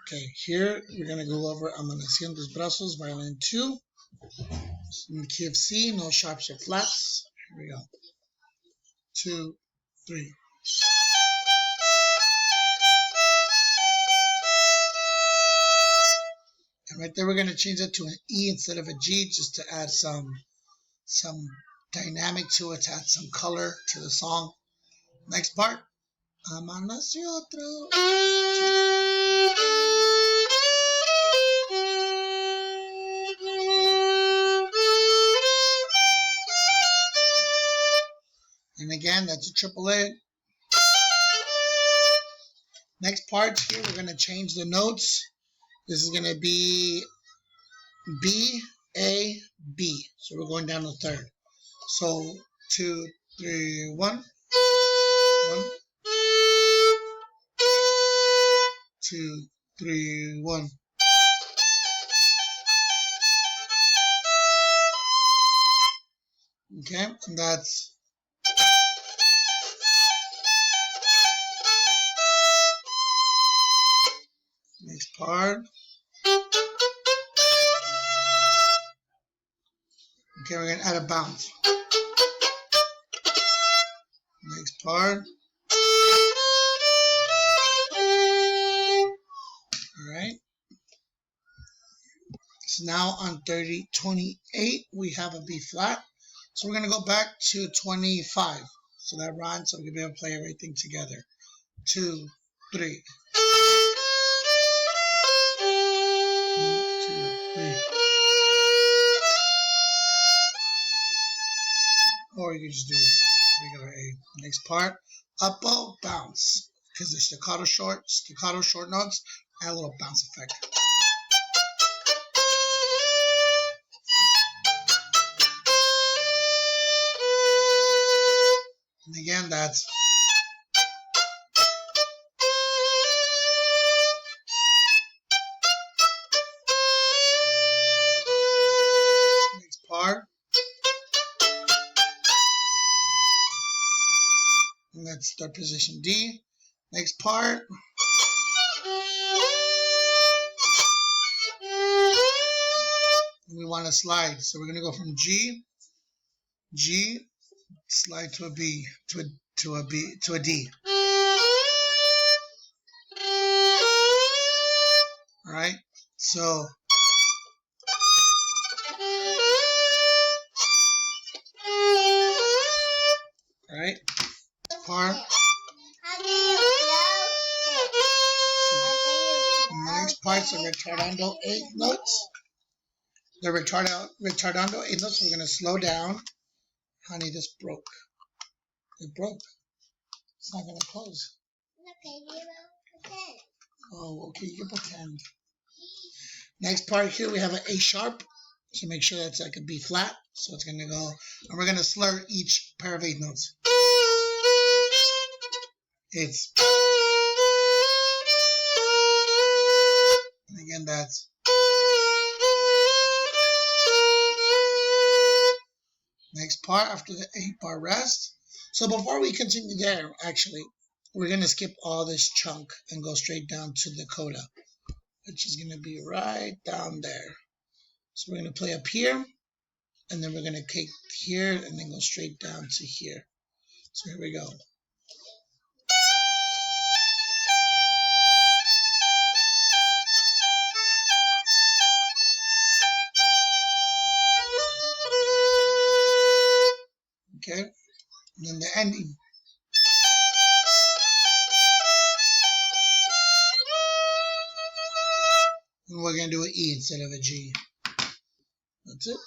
Okay, here we're going to go over Amaneci brazos, violin 2. In the key of C, no sharps or flats. Here we go. 2, 3. And right there we're going to change it to an E instead of a G just to add some dynamic to it, to add some color to the song. Next part. Amaneci otro. And again, that's a triple A. Next part here, we're going to change the notes. This is going to be B, A, B. So we're going down to third. So 2, 3, 1. 1, 2, 3, 1. Okay, and that's next part. Okay, we're going to add a bounce. Next part. Alright. So now on 28, we have a B flat. So we're going to go back to 25. So that rhymes, so we're going to be able to play everything together. 2, 3. 1, 2, 3. Or you can just do regular A. Next part, up, bow, bounce. Because the staccato short notes, add a little bounce effect. And again, that's next part. And that's third position D. Next part. And we want to slide. So we're going to go from G, slide to a B, to a D. All right. So all right. Part. Next part's a retardando 8 notes. The retardando 8 notes. We're gonna slow down. Honey, this broke. It broke. It's not gonna close. Okay, you will pretend. Oh, okay, you can pretend. Next part here we have an A sharp. So make sure that's like a B flat. So it's gonna go, and we're gonna slur each pair of 8 notes. It's, and again that's, next part after the 8-bar rest. So before we continue there, actually, we're going to skip all this chunk and go straight down to the coda, which is going to be right down there. So we're going to play up here, and then we're going to take here and then go straight down to here. So here we go. Okay, and then the ending. And we're going to do an E instead of a G. That's it.